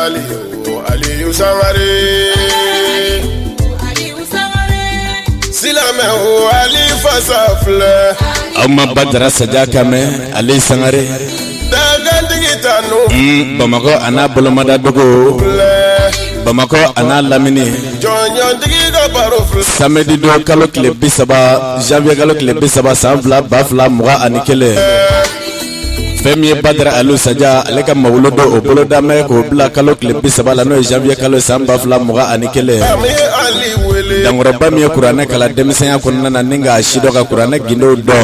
Aliou Sangaré Silame o Alifa Safle Amma Badara Sadia Kame Aliou Sangaré Bamako ana Bolomada Dogo Bamako ana Lamini Samedi do kalo kile bisaba janvier kalo kile bisaba sanfla bafla muga anikele Femi Badara Aliou Sadia aleka mawulodo o boloda me ko bla kalo kile bisaba la no janvier kalo samba fla muga anikele Dangoroba mi Qur'ana kala demisanya kunna ninga shido ka Qur'ana gindo do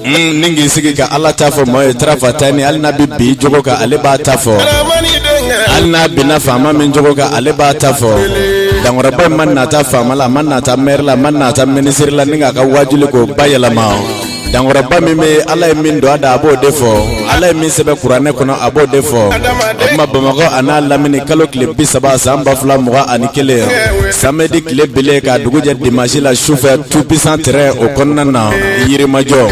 ningi sigi ka Allah tafo moy trafatani alnabi bi jogo ka aleba tafo alnabi na fama min jogo ka aleba tafo Dangoroba man na ta fama la man na ta merla man na ta ministre la ninga ka wajuli ko bayala ma Dangoroba mi me Allah min do ada abo defo Allah min sebe Qur'ana kono abo defo ma Bamako ana lamini kalo clip bisaba samba fla muga anikele samedi clip bile ka duguje dimanche la chauffeur tout puissant terrain au konnana yirimajo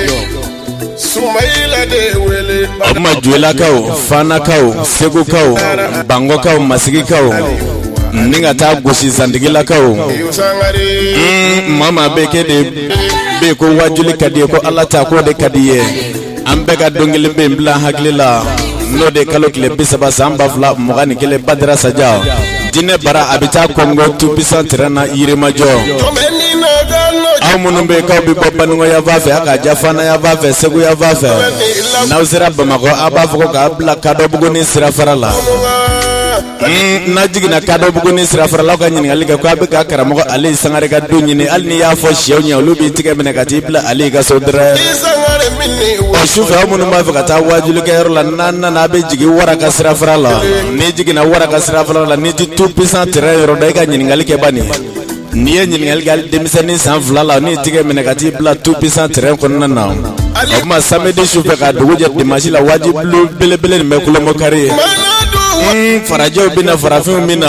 Sumaila de wele Amma juela kaw fana kaw segu kaw bango kaw masigi kaw ninga ta gosi zandigila kaw mama beke de be ko wajuli kadiye ko Allah ta ko de kadiye ambe ga dongile be mbla haglila no de kalo kile bisaba samba fla mugani kile Badara Sadia dine bara abita Congo tout puissant terrain yirimajo Amunumbe ka bi bobango ya vafe aka jafana ya vafe segu ya vafe na uzira Bamako abafuko ka bla kado buguni sira farala na jigina kado buguni sira farala ka nyini aliga ko abika karamo Ali Sangaré ka dunyini alni ya fo shewnya lubi tige menekati bla Ali ga sodra o shufa amunumba fa ta wajulu ka yorla nanna na be jigi waraka sira farala ni jigina waraka sira farala ni ti tout puissant terrain yoro dai ka nyini alike bani niye nyingal gal demisani san flala ni tige menekati bla tout puissant terrain konna na ma samedi chauffeur ka duguje dimanche la wajib lu bele me kulo mo kare farajo bina farafin bina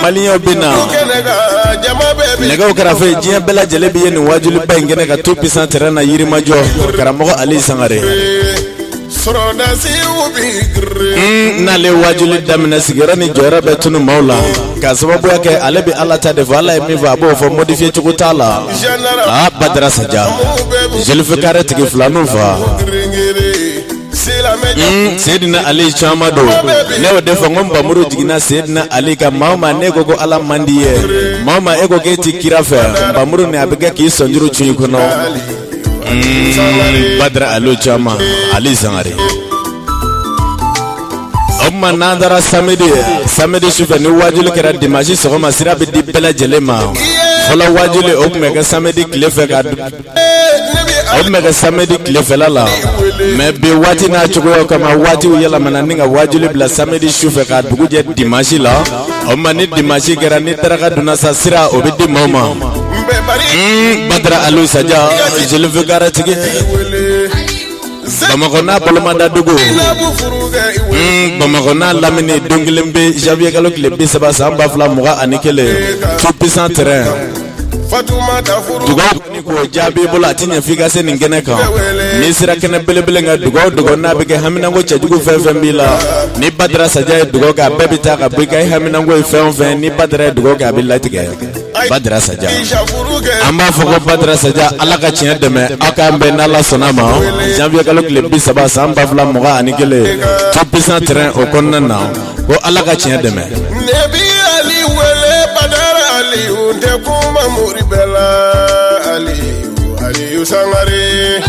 maliyo bina lega karafe jiya bela jelebi yen wajulu bengene ka tout puissant terrain na yirimajo karamo Aliou Sangaré Nale wajuli damina sigirani jora betunu maula ka sababu yake alebi Allah ta defa Allah mi va bo fo modifier chukutala Badara Sadia jelfikare tigi flanu fa Sayyidina Ali chamado lewo defa ngomba muru jigina Sayyidina Ali ka mama nego go ala mandiye mama ego geti kirafa bamuru ne abega ki sonjuru chuyi kono Badara Aliou Chama Aliou Sangaré Amma nandara samedi chauffeur ni wajuli kera dimanche sogoma sira be di bela jelema fola wajuli okmega samedi klefe ka okmega samedi klefe la me be wati na chugo kama wati uyela mananinga wajuli bla samedi chauffeur ka duguje dimanche la amma ni dimanche kera ni taraka duna sa sira obidi mama Badara Aliou Sadia jelfikare tigi Bamako na Bolomada Dogo Bamako na lamini dongilembe janvier kalo kile bisaba samba fla muga anikele tout puissant terrain Dugo ni ko jabi bola tinya figa se ningene ka ni sira kene belebele nga dugo na bege hamina ngo chajugo fefembila ni Badara Sadia dugo ka bebita ka bege hamina ngo fefem ni Badara dugo ka bilatige Badara Sadia amba foko Badara Sadia alaka chinya deme aka mbe na la sonama janvier kalo kile bisaba samba fla muga anikele tout puissant terrain o konnana ko alaka chinya deme Nebi Ali wele Badara Aliou de kuma muribela Aliou Sangaré